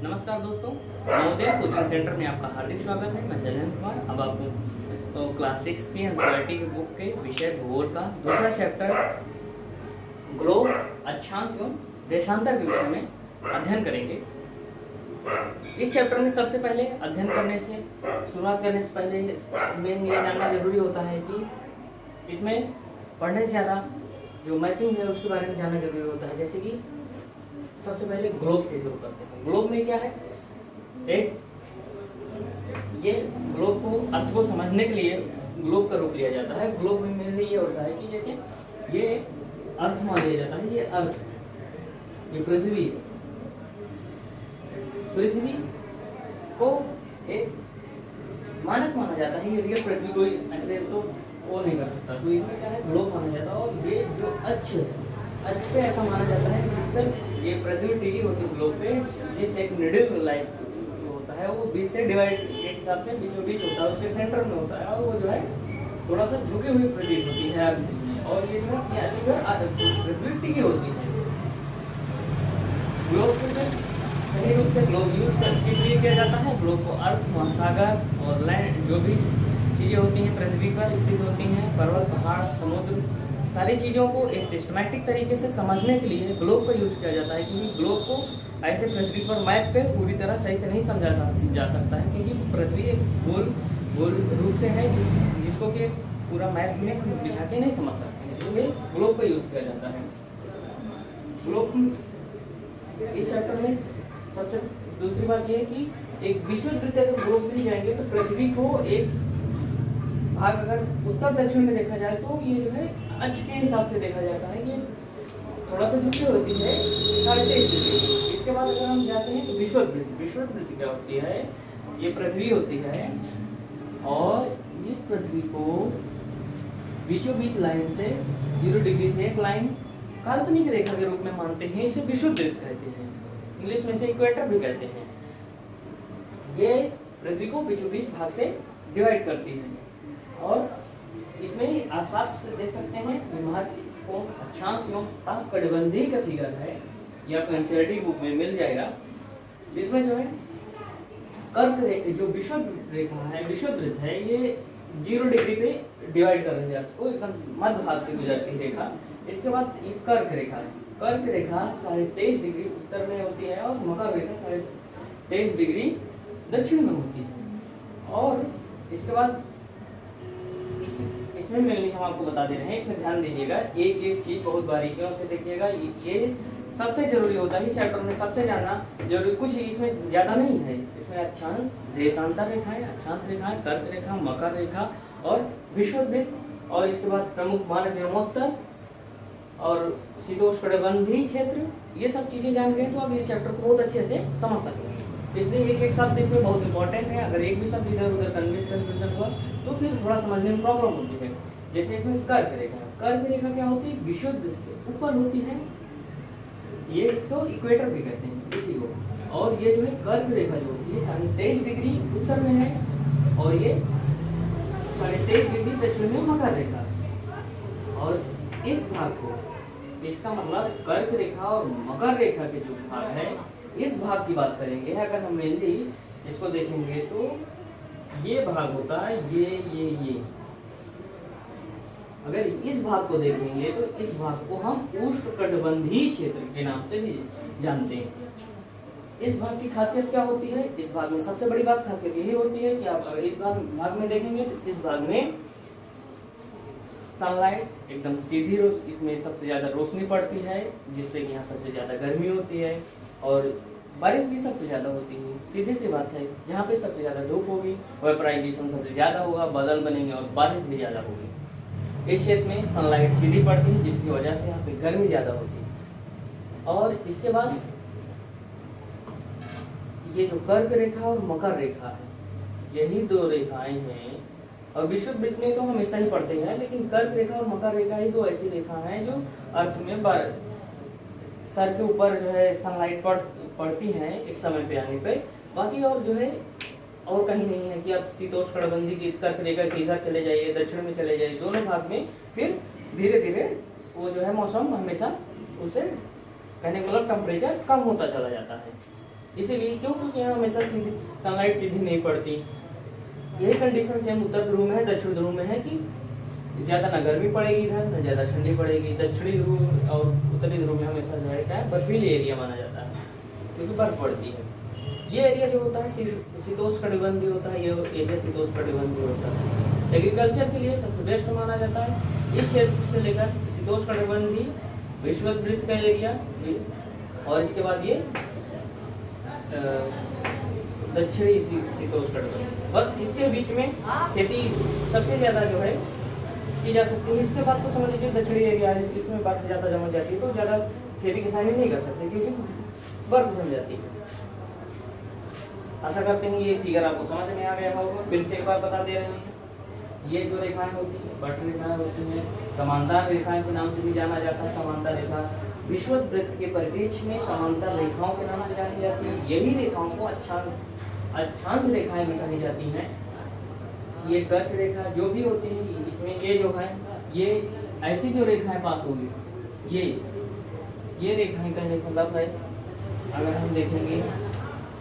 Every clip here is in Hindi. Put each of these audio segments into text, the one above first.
नमस्कार दोस्तों, नवोदय कोचिंग सेंटर में आपका हार्दिक स्वागत है। मैं शैलेंद्र कुमार। अब आपको क्लास 6 की एनसीईआरटी की बुक के विषय भूगोल का दूसरा चैप्टर ग्लोब, अक्षांश एवं देशांतर के विषय में अध्ययन करेंगे। इस चैप्टर में सबसे पहले अध्ययन करने से शुरुआत करने से पहले मेन ये जानना जरूरी होता है कि इसमें पढ़ने से ज़्यादा जो मैपिंग है उसके बारे में जानना जरूरी होता है। जैसे कि सबसे पहले ग्लोब से शुरू करते हैं। ग्लोब में क्या है, एक ये ग्लोब को अर्थ को समझने के लिए ग्लोब का रूप लिया जाता है। ग्लोब में मेनली ये होता है कि जैसे ये अर्थ मान लिया जाता है, ये अर्थ, ये पृथ्वी को एक मानक माना जाता है। ये रियल पृथ्वी को ऐसे तो वो नहीं कर सकता, तो इसमें क्या है, ग्लोब माना जाता है। और ये जो अक्ष पे ऐसा माना जाता है जिस पर ये पृथ्वी टिकी होती है ग्लोब पे, जिस एक मिडिल लाइफ होता है वो 20 से डिवाइड के हिसाब से बीचों बीच होता है, उसके सेंटर में होता है और वो जो है थोड़ा सा झुकी हुई प्रतीत होती है इसमें। और ये जो है अक्ष पर पृथ्वी टिकी होती है। ग्लोब को सही रूप से ग्लोब यूज किस लिए किया जाता है? ग्लोब को अर्थ, महासागर और लैंड जो भी चीज़ें होती हैं पृथ्वी पर स्थित होती हैं, पर्वत, पहाड़, समुद्र, सारी चीज़ों को एक सिस्टमैटिक तरीके से समझने के लिए ग्लोब का यूज़ किया जाता है। क्योंकि ग्लोब को ऐसे पृथ्वी पर मैप पे पूरी तरह सही से नहीं समझा जा सकता है, क्योंकि पृथ्वी एक गोल रूप से है जिसको कि पूरा मैप में बिछा के नहीं समझ सकते हैं, तो ये ग्लोब का यूज़ किया जाता है। ग्लोब इस चैप्टर में सबसे दूसरी बात यह है कि एक विषुववृत्त अगर ग्लोब में जाएंगे तो पृथ्वी को एक भाग अगर उत्तर दक्षिण में देखा जाए तो ये जो है अक्ष के हिसाब से देखा जाता है कि थोड़ा सा झुकी होती है 23.5 डिग्री। इसके बाद अगर हम जाते हैं तो विषुववृत्त क्या होती है? ये पृथ्वी होती है और इस पृथ्वी को बीचों बीच लाइन से 0 डिग्री से एक लाइन काल्पनिक रेखा के रूप में मानते हैं। इसे विषुववृत्त कहते हैं, इंग्लिश में इसे इक्वेटर भी कहते हैं। ये पृथ्वी को बीचों बीच भाग से डिवाइड करती है और इसमें आप साफ से देख सकते हैं महत्वपूर्ण अक्षांश एवं तापकटिबंधीय का फिगर है, या आपको एनसीईआरटी बुक में मिल जाएगा। इसमें जो है कर्क जो विषुववृत्त है ये 0 डिग्री पे डिवाइड कर रही है अर्थ को, मध्य भाग से गुजरती रेखा। इसके बाद ये कर्क रेखा है। कर्क रेखा 23.5 डिग्री उत्तर में होती है और मकर रेखा 23.5 डिग्री दक्षिण में होती है। और इसके बाद इसमें मेनली हम आपको बता दे रहे हैं, इसमें ध्यान दीजिएगा, एक एक चीज बहुत बारीकियों से देखिएगा। ये सबसे जरूरी होता है इस चैप्टर में, सबसे जानना जरूरी, कुछ इसमें ज्यादा नहीं है। इसमें अक्षांश, देशांतर रेखाएं, अक्षांश रेखाएं, कर्क रेखा, मकर रेखा और विषुववृत्त, और इसके बाद प्रमुख मानक यमोत्तर और शीतोष्णकटिबंधीय क्षेत्र, ये सब चीजें जान गए तो आप इस चैप्टर को बहुत अच्छे से समझ सकेंगे। इसलिए एक एक शब्द इसमें बहुत इंपॉर्टेंट है। अगर एक भी शब्द इधर उधर कंफ्यूजन हुआ तो फिर थोड़ा समझने में प्रॉब्लम होती है। जैसे इसमें कर्क रेखा क्या होती है? विषुववृत्त के ऊपर होती है, ये इसको इक्वेटर भी कहते हैं इसी को। और ये जो है कर्क रेखा जो होती है 23.5 डिग्री उत्तर में है और ये 23.5 डिग्री दक्षिण में मकर रेखा। और इस भाग को, इसका मतलब कर्क रेखा और मकर रेखा के जो भाग है इस भाग की बात करेंगे। अगर हम मेनली इसको देखेंगे तो ये भाग होता है ये। अगर इस भाग को देखेंगे तो इस भाग को हम उष्णकटिबंधीय क्षेत्र के नाम से भी जानते हैं। इस भाग की खासियत क्या होती है? इस भाग में सबसे बड़ी बात खासियत यही होती है कि आप अगर इस भाग में देखेंगे तो इस भाग में सनलाइट एकदम सीधी इसमें सबसे ज्यादा रोशनी पड़ती है, जिससे कि यहाँ सबसे ज्यादा गर्मी होती है और बारिश भी सबसे ज्यादा होती है। सीधी सी बात है, जहाँ पे सबसे ज्यादा धूप होगी वेपराइजेशन सबसे ज्यादा होगा, बादल बनेंगे और बारिश भी ज्यादा होगी। इस क्षेत्र में सनलाइट सीधी पड़ती है जिसकी वजह से यहाँ पे गर्मी ज्यादा होती है। और इसके बाद ये जो कर्क रेखा और मकर रेखा है, यही दो रेखाएं हैं। और विषुववृत्त में तो हम हमेशा ही पढ़ते हैं, लेकिन कर्क रेखा और मकर रेखा ही दो ऐसी रेखा हैं जो अर्थ में सर के ऊपर जो है सनलाइट पड़ती है एक समय पे आने पे। बाकी और जो है और कहीं नहीं है कि आप शीतोष्णकटिबंधीय की कर्क रेखा के इधर चले जाइए, दक्षिण में चले जाइए, दोनों भाग में फिर धीरे धीरे वो जो है मौसम हमेशा उसे कहने का मतलब टेम्परेचर कम होता चला जाता है। इसीलिए क्यों, क्योंकि यहाँ हमेशा सीधी सनलाइट सीधी नहीं पड़ती। यही कंडीशन सेम उत्तर ध्रुव में है, दक्षिण ध्रुव में है कि ज्यादा ना गर्मी पड़ेगी इधर, ना ज्यादा ठंडी पड़ेगी। दक्षिणी ध्रुव और उत्तरी ध्रुव में हमेशा जो है क्या है, बर्फीली एरिया माना जाता है क्योंकि बर्फ पड़ती है। ये एरिया जो होता है शीतोष्णकटिबंधीय होता है, ये एरिया शीतोष्णकटिबंधीय होता है। एग्रीकल्चर के लिए सबसे बेस्ट माना जाता है। इस क्षेत्र से लेकर शीतोष्णकटिबंधीय विषुववृत्त का एरिया, और इसके बाद ये दक्षिणी शीतोष्णकटिबंधीय, बस इसके बीच में खेती सबसे ज्यादा जो है की जा सकती है। इसके बाद तो समझ लीजिए दक्षिणी एरिया है जिसमें बर्फ ज्यादा जम जाती है, तो ज्यादा खेती किसानी नहीं कर सकते क्योंकि बर्फ जम जाती है। आशा करते हैं ये फिगर आपको समझ में आ गया होगा। फिर से एक बार बता दे रहे हैं, ये जो रेखाएं होती है वक्र रेखाएं होती हैं, समांतर रेखाएं के नाम से भी जाना जाता है। समांतर रेखा विषुववृत्त के परिप्रेक्ष्य में समांतर रेखाओं के नाम से जानी जाती है। यही रेखाओं को अक्षांश रेखाएं भी कही जाती हैं। ये कर्क रेखा जो भी होती है, इसमें ये जो है ये ऐसी जो रेखाएं पास होगी, ये रेखाएं कहने का मतलब है, अगर हम देखेंगे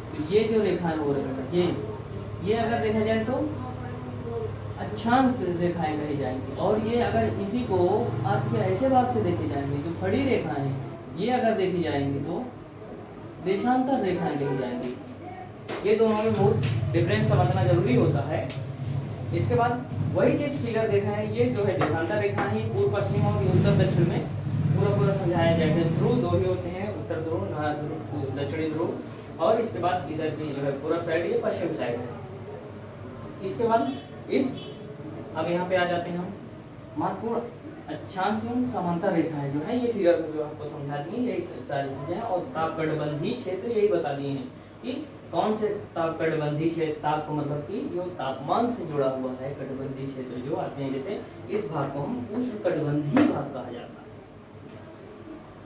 तो ये जो रेखाएं हो रही है, ये अगर देखा जाए तो अक्षांश रेखाएं कही जाएंगी। और ये अगर इसी को आपके ऐसे भाग से देखे जाएंगे, जो खड़ी रेखाएं ये अगर देखी जाएंगी तो देशांतर रेखाएं कही जाएंगी। ये दोनों में बहुत डिफरेंस समझना जरूरी होता है। इसके बाद वही चीज फिगर देखा है, ये जो है देशांतर रेखा है, पूर्व पश्चिम और उत्तर दक्षिण में पूरा समझाया जाएगा। ध्रुव दो ही होते हैं, उत्तर ध्रुव, दक्षिणी ध्रुव, और इसके बाद इधर की जो है पूर्व साइड, ये पश्चिम साइड है। इसके बाद अब यहाँ पे आ जाते हैं हम, महत्वपूर्ण अक्षांश एवं समांतर रेखाएं जो है, ये फिगर में जो आपको समझा दी यही सारी चीजें हैं। और तापकटबंधीय क्षेत्र यही बता दिए हैं कि कौन से तापकटबंधीय क्षेत्र, ताप का मतलब कि जो तापमान से जुड़ा हुआ है, कटिबंधीय क्षेत्र जो आते हैं, जैसे इस भाग को हम उष्णकटिबंधीय भाग कहा जाता है।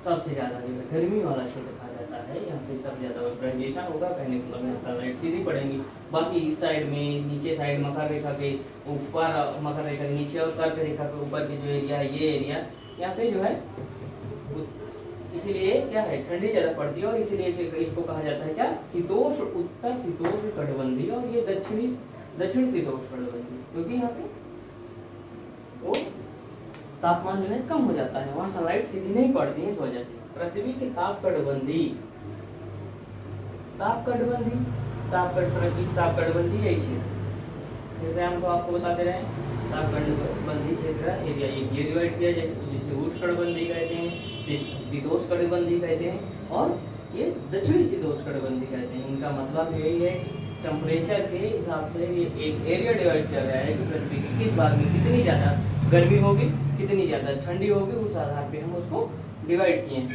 सबसे ज्यादा जो है गर्मी वाला क्षेत्र कहा जाता है, यहाँ पे सबसे ज्यादा वेपराइजेशन होगा, कहने को मतलब सनलाइट सीधी पड़ेगी। बाकी इस साइड में, नीचे साइड मकर रेखा के ऊपर, मकर रेखा के नीचे और कर्क रेखा के ऊपर के जो एरिया है, ये एरिया यहाँ पे जो है, इसीलिए क्या है ठंडी ज्यादा पड़ती है, और इसीलिए इसको कहा जाता है क्या, शीतोष्ण, उत्तर शीतोष्ण कटिबंधीय, और ये दक्षिण शीतोष्ण कटिबंधीय, क्योंकि यहाँ पे वो तापमान जो है कम हो जाता है, वहाँ सनलाइट सीधी नहीं पड़ती है, इस वजह से। पृथ्वी के तापकटबंधी यही क्षेत्र, जैसे हम आपको बताते रहे, तापकटबंधी क्षेत्र एरिया ये डिवाइड किया जाए, जिसे उष्णकटिबंधी कहते हैं, शीतोष्णकटिबंधी कहते हैं, और ये दक्षिणी शीतोष्णकटिबंधी कहते हैं। इनका मतलब यही है, टेम्परेचर के हिसाब से ये एक एरिया डिवाइड किया गया है कि पृथ्वी के किस भाग में कितनी ज्यादा गर्मी होगी, कितनी ज्यादा ठंडी होगी, उस आधार पे हम उसको डिवाइड किए हैं।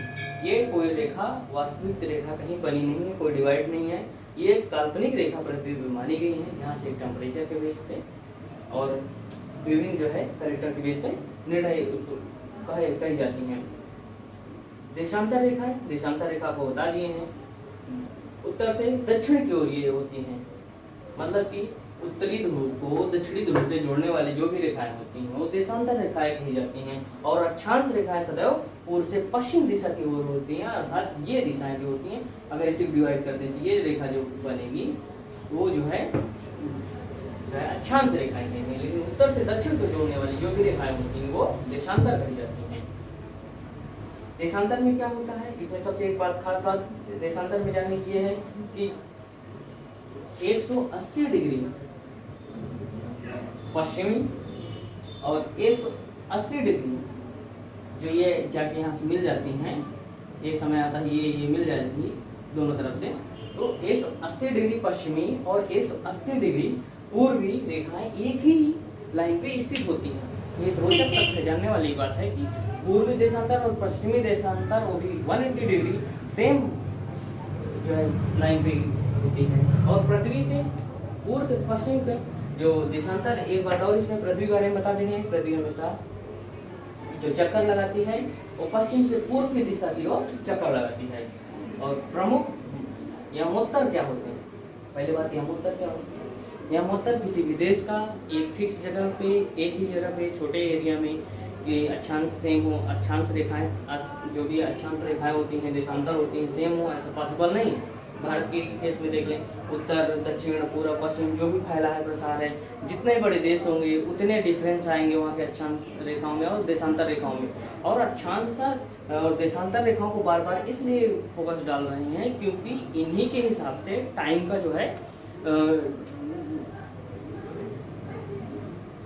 ये कोई रेखा, वास्तविक रेखा कहीं बनी नहीं है, कोई डिवाइड नहीं है, ये एक काल्पनिक रेखा पृथ्वी पर मानी गई है, जहाँ से टेम्परेचर के बेस पे और विभिन्न जो है कैरेक्टर के बेस पे निर्णय कही जाती हैं। देशांतर रेखा है, देशांतर रेखा को बता दिए हैं, उत्तर से दक्षिण की ओर ये होती हैं, मतलब कि उत्तरी ध्रुव को दक्षिणी ध्रुव से जोड़ने वाली जो भी रेखाएं होती हैं वो देशांतर रेखाएं कही जाती हैं। और अक्षांश रेखाएं सदैव पूर्व से पश्चिम दिशा की ओर होती हैं, अर्थात ये दिशाएं जो होती हैं, अगर इसे डिवाइड कर दें तो ये रेखा जो बनेगी वो जो है अक्षांश रेखाएं कहेंगे, लेकिन उत्तर से दक्षिण को जोड़ने वाली जो भी रेखाएं होती हैं वो देशांतर कही जाती हैं। देशांतर में क्या होता है, इसमें सबसे एक बात, खास बात देशांतर में जानने की ये है कि 180 डिग्री पश्चिमी और 180 डिग्री जो ये जाके यहाँ से मिल जाती हैं, एक समय आता है ये मिल जाएगी दोनों तरफ से, तो 180 डिग्री पश्चिमी और 180 डिग्री पूर्वी रेखाएं एक ही लाइन पे स्थित होती हैं। ये रोचक तथ्य जानने वाली बात है कि पूर्वी देशांतर और पश्चिमी देशांतर वो भी 180 डिग्री सेम जो है लाइन पे होती है। और पृथ्वी से पूर्व से पश्चिम पे जो देशांतर, एक बात और इसमें पृथ्वी के बारे में बता देंगे, पृथ्वी हमेशा जो चक्कर लगाती है वो पश्चिम से पूर्व की दिशा की ओर चक्कर लगाती है। और प्रमुख यमोत्तर क्या होते हैं, पहली बात यमोत्तर क्या होते हैं, यमोत्तर किसी भी देश का एक फिक्स जगह पे, एक ही जगह पे, छोटे एरिया में ये अक्षांश सेम हो, अक्षांश रेखाएं जो भी अक्षांश रेखाएं होती हैं देशांतर होती हैं सेम हो, ऐसा पॉसिबल नहीं। भारत के केस में देख लें, उत्तर दक्षिण पूर्व पश्चिम जो भी फैला है प्रसार है, जितने बड़े देश होंगे उतने डिफरेंस आएंगे वहाँ के अक्षांश रेखाओं में और देशांतर रेखाओं में। और अक्षांतर और देशांतर रेखाओं को बार बार इसलिए फोकस डाल रहे हैं क्योंकि इन्हीं के हिसाब से टाइम का जो है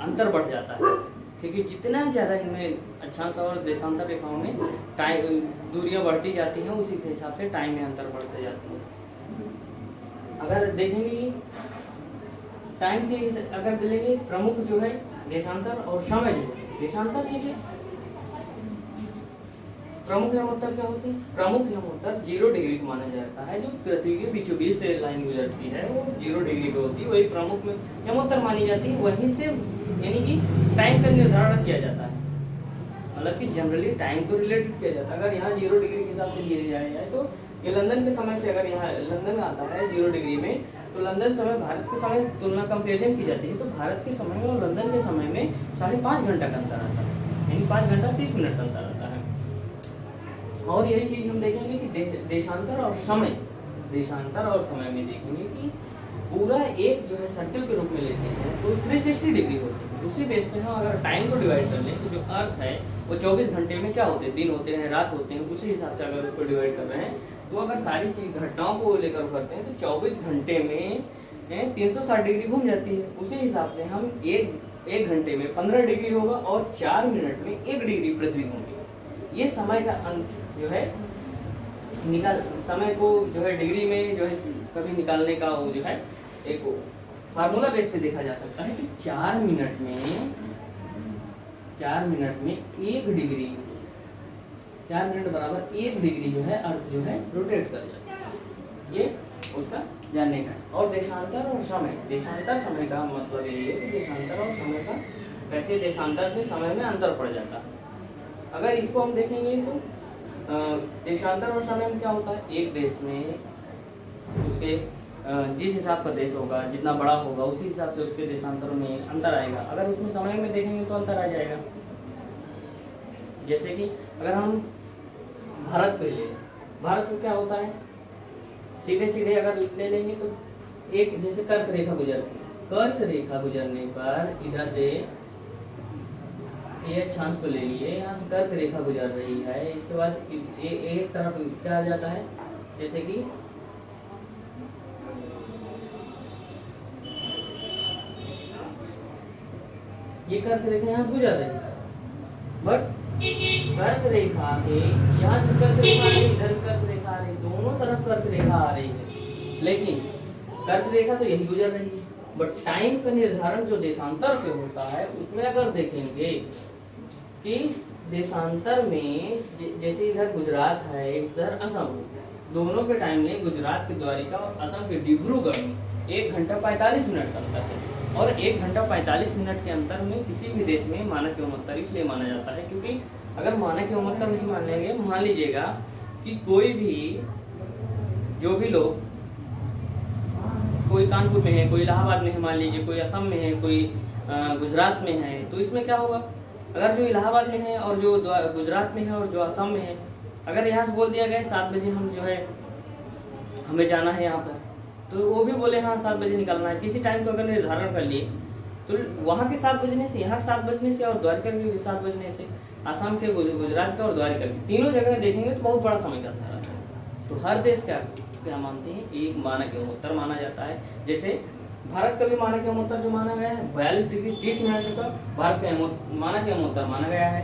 अंतर बढ़ जाता है, क्योंकि जितना ज़्यादा इनमें अक्षांश और देशांतर रेखाओं में टाइम दूरियां बढ़ती जाती हैं उसी के हिसाब से टाइम में अंतर बढ़ते जाते हैं। अगर देखेंगे टाइम के अगर मिलेंगे प्रमुख जो है देशांतर और समय जो है देशांतर ये प्रमुख यमोत्तर क्या होती है? प्रमुख यमोत्तर 0 डिग्री को माना जाता है, जो पृथ्वी के बीचों बीच से लाइन गुजरती है वो 0 डिग्री पे होती है, वही प्रमुख में यमोत्तर मानी जाती है। वहीं से यानी कि टाइम का निर्धारण किया जाता है, मतलब कि जनरली टाइम को रिलेटेड किया जाता है। अगर यहाँ 0 डिग्री के हिसाब से लिया जाए तो ये लंदन के समय से, अगर यहाँ लंदन में आता है 0 डिग्री में, तो लंदन समय भारत के समय तुलना कंपेरिजन की जाती है तो भारत के समय में और लंदन के समय में 5.5 घंटा का अंतर आता है, यानी 5 घंटा 30 मिनट का अंतर आता है। और यही चीज हम देखेंगे कि देशांतर और समय में देखेंगे कि पूरा एक जो है सर्कल के रूप में लेते हैं तो 360 डिग्री होती है। उसी बेस पे हम अगर टाइम को डिवाइड कर लें तो जो अर्थ है वो 24 घंटे में क्या होते हैं, दिन होते हैं, रात होते हैं, उसी हिसाब से अगर उसको डिवाइड कर रहे हैं तो अगर सारी चीज घटनाओं को लेकर करते हैं तो 24 घंटे में 360 डिग्री घूम जाती है। उसी हिसाब से हम एक घंटे में 15 डिग्री होगा और 4 मिनट में 1 डिग्री पृथ्वी घूमेगी। ये समय का अंत जो है समय को जो है डिग्री में जो है कभी निकालने का वो जो है एक फार्मूला बेस पे देखा जा सकता है कि 4 मिनट में 1 डिग्री, 4 मिनट बराबर 1 डिग्री जो है अर्थ जो है रोटेट कर जाता है। ये उसका जानने का है। और देशांतर और देशांतर समय का मतलब ये है कि देशांतर और समय का कैसे देशांतर से समय में अंतर पड़ जाता है। अगर इसको हम देखेंगे तो देशांतर और समय में क्या होता है, एक देश में उसके जिस हिसाब का देश होगा, जितना बड़ा होगा उसी हिसाब से उसके देशांतरों में अंतर आएगा। अगर उसमें समय में देखेंगे तो अंतर आ जाएगा। जैसे कि अगर हम भारत पे ले, भारत में क्या होता है, सीधे अगर ले लेंगे तो एक जैसे कर्क रेखा गुजरने पर इधर से ये अक्षांश को ले लिए, यहाँ से कर्क रेखा गुजर रही है, इसके बाद एक तरफ क्या आ जाता है, जैसे कि ये कर्क रेखा यहाँ से गुजर रही है, बट कर्क रेखा के यहाँ से कर्क रेखा आ रही, इधर कर्क रेखा आ रही, दोनों तरफ कर्क रेखा आ रही है, लेकिन कर्क रेखा तो यही गुजर रही है। बट टाइम का निर्धारण जो देशांतर से होता है उसमें अगर देखेंगे कि देशांतर में जैसे इधर गुजरात है इधर असम, दोनों के टाइम में गुजरात के द्वारिका और असम के डिब्रूगढ़ में 1 घंटा 45 मिनट का अंतर है। और 1 घंटा 45 मिनट के अंतर में किसी भी देश में मानक यमोत्तर इसलिए माना जाता है क्योंकि अगर मानक यमोत्तर नहीं मान लेंगे, मान लीजिएगा कि कोई भी जो भी लोग, कोई कानपुर में है, कोई इलाहाबाद में है, मान लीजिए कोई असम में है, कोई गुजरात में है, तो इसमें क्या होगा, अगर जो इलाहाबाद में है और जो गुजरात में है और जो असम में है, अगर यहाँ से बोल दिया गया 7 बजे हम जो है हमें जाना है यहाँ पर, तो वो भी बोले हाँ 7 बजे निकलना है, किसी टाइम को अगर निर्धारण कर लिए तो वहाँ के 7 बजने से, यहाँ 7 बजने से और द्वारका के 7 बजने से, असम के, गुजरात के और द्वारका के तीनों जगह देखेंगे तो बहुत बड़ा समय का अंतर आता है। तो हर देश क्या मानते हैं, एक मानक यमोत्तर माना जाता है। जैसे भारत का भी मानक यमोत्तर जो माना गया है 42 डिग्री 30 मिनट का भारत का मानक यमोत्तर माना गया है,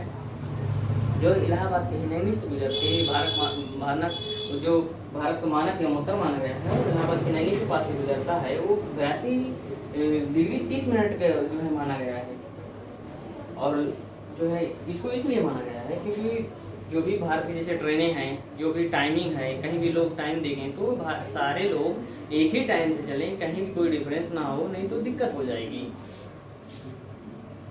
जो इलाहाबाद के नैनी से गुजरते भारत का मानक यमोत्तर माना गया है और इलाहाबाद के नैनी के पास से गुजरता है, वो 82 डिग्री 30 मिनट का जो है माना गया है। और जो है इसको इसलिए माना गया है क्योंकि जो भी भारत की जैसे ट्रेनें हैं, जो भी टाइमिंग है, कहीं भी लोग टाइम देंगे तो सारे लोग एक ही टाइम से चलें, कहीं भी कोई डिफरेंस ना हो, नहीं तो दिक्कत हो जाएगी।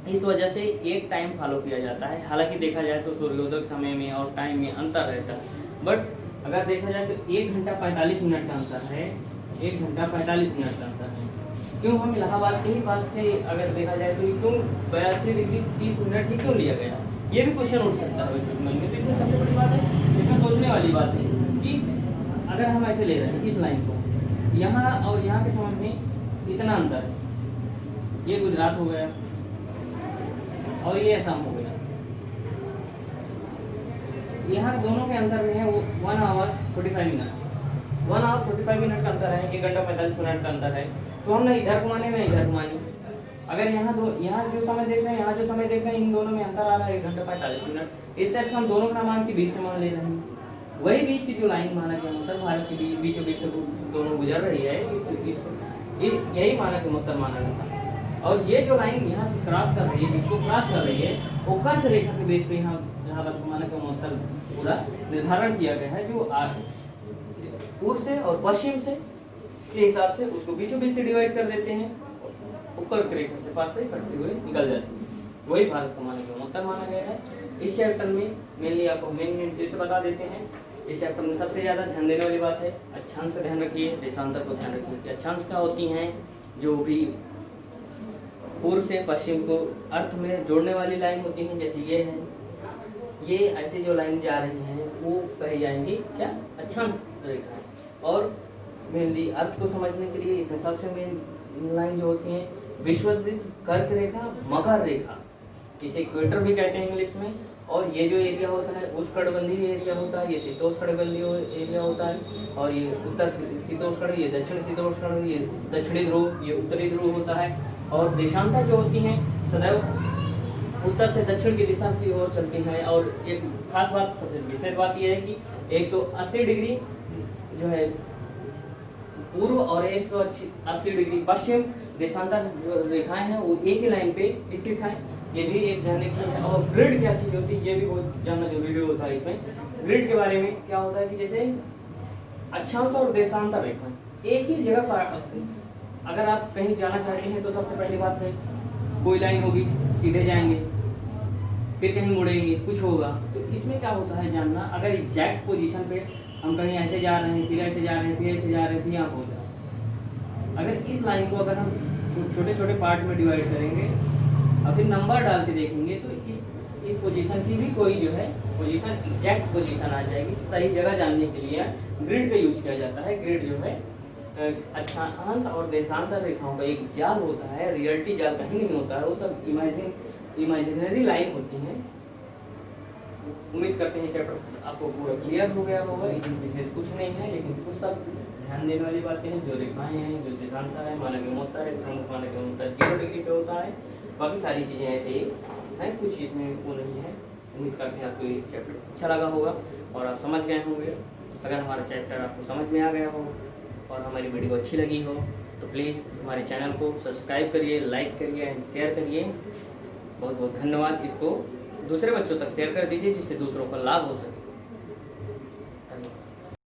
इस वजह से एक टाइम फॉलो किया जाता है। हालांकि देखा जाए तो सूर्योदय समय में और टाइम में अंतर रहता है, बट अगर देखा जाए तो 1 घंटा 45 मिनट का अंतर है, 1 घंटा 45 मिनट का अंतर है। क्यों हम इलाहाबाद के ही पास थे, अगर देखा जाए तो क्यों 82 डिग्री 30 मिनट ही क्यों लिया गया, ये भी क्वेश्चन उठ सकता है बच्चों के मन में। तो इसमें सबसे बड़ी बात है, इसमें सोचने वाली बात है कि अगर हम ऐसे ले रहे हैं इस लाइन को, यहाँ और यहाँ के समझ में इतना अंतर है, ये गुजरात हो गया और ये असम हो गया। यहाँ दोनों के अंतर में है वो 1 आवर्स 45 मिनट, 1 आवर 45 मिनट का अंतर है, 1 घंटा 45 मिनट का अंतर है। तो हम ना इधर घुमाने ना इधर घुमाने, अगर यहाँ जो समय देख रहे हैं, यहाँ जो समय देख रहे हैं, इन दोनों में अंतर आ रहा है 1 घंटा 45 मिनट। इससे अच्छा हम दोनों का मान के बीच से मान ले रहे हैं, वही बीच की जो लाइन माना गया उत्तर भारत के बीचों बीच से दोनों गुजर रही है, यही माना के उत्तर माना जाता है। और ये जो लाइन यहाँ से क्रॉस कर रही है, जिसको क्रॉस कर रही है, वो कर्क रेखा के बेस पे यहाँ जहाँ तक माना के उत्तर पूरा निर्धारण किया गया है, जो पूर्व से और पश्चिम से के हिसाब से उसको बीचों बीच से डिवाइड कर देते हैं, कर्क रेखा से पास से करते हुए निकल जाते हैं, वही भारत का माना गया उत्तर माना गया है। इस चैप्टर में मेनली आपको मेन से बता देते हैं। इस चैप्टर में सबसे ज्यादा ध्यान देने वाली बात है अक्षांश का ध्यान रखिए, देशांतर को ध्यान रखिए कि अक्षांश क्या होती हैं, जो भी पूर्व से पश्चिम को अर्थ में जोड़ने वाली लाइन होती हैं, जैसे ये है, ये ऐसे जो लाइन जा रही हैं वो कही जाएंगी क्या, अक्षांश रेखा। और मेनली अर्थ को समझने के लिए इसमें सबसे मेन लाइन जो होती है विषुववृत्त, कर्क रेखा, मकर रेखा, इसे इक्वेटर भी कहते हैं इंग्लिश में। और ये जो एरिया होता है उष्णकटिबंधीय एरिया होता है, ये शीतोष्णकटिबंधीय एरिया होता है, और ये उत्तर शीतोष्ण, ये दक्षिण शीतोष्ण, ये दक्षिणी ध्रुव, ये उत्तरी ध्रुव होता है। और देशांतर जो होती हैं सदैव उत्तर से दक्षिण की दिशा की ओर चलती हैं। और एक खास बात, सबसे विशेष बात यह है कि 180 डिग्री जो है पूर्व और 180 डिग्री पश्चिम देशांतर जो रेखाएं हैं वो एक ही लाइन पे स्थित हैं। ये भी एक जानने की है। और ग्रिड क्या चीज होती है ये भी बहुत जानना जरूरी होता है। इसमें ग्रिड के बारे में क्या होता है कि जैसे अक्षांश और देशांतर रेखा एक ही जगह पर अगर आप कहीं जाना चाहते हैं तो सबसे पहली बात है कोई लाइन होगी, सीधे जाएंगे, फिर कहीं मुड़ेंगे, कुछ होगा। तो इसमें क्या होता है जानना, अगर एग्जैक्ट पोजीशन पे हम कहीं ऐसे जा रहे हैं, फिर ऐसे जा रहे हैं, फिर ऐसे जा रहे हैं, फिर यहाँ पहुँच रहे, अगर इस लाइन को अगर हम छोटे छोटे पार्ट में डिवाइड करेंगे और फिर नंबर डाल के देखेंगे तो इस पोजीशन की भी कोई जो है पोजीशन एग्जैक्ट पोजीशन आ जाएगी। सही जगह जानने के लिए ग्रिड का यूज किया जाता है। ग्रिड जो है अक्षांश और देशांतर रेखाओं का एक जाल होता है, रियलिटी जाल कहीं नहीं होता है, वो सब इमेजिनरी लाइन होती हैं। उम्मीद करते हैं चैप्टर आपको पूरा क्लियर हो गया होगा। इसमें विशेष कुछ नहीं है, लेकिन कुछ सब ध्यान देने वाली बातें हैं। जो रेखाएं हैं, जो देशांतर है, मानक एवं उत्तर है, प्रमुख मानक एवं उत्तर 0 डिग्री पे होता है, बाकी सारी चीजें ऐसे ही हैं, कुछ इसमें वो नहीं है। उम्मीद करते हैं आपको ये चैप्टर अच्छा लगा होगा और आप समझ गए होंगे। अगर हमारा चैप्टर आपको समझ में आ गया हो और हमारी वीडियो अच्छी लगी हो तो प्लीज़ हमारे चैनल को सब्सक्राइब करिए, लाइक करिए एंड शेयर करिए। बहुत बहुत धन्यवाद। इसको दूसरे बच्चों तक शेयर कर दीजिए जिससे दूसरों को लाभ हो सके।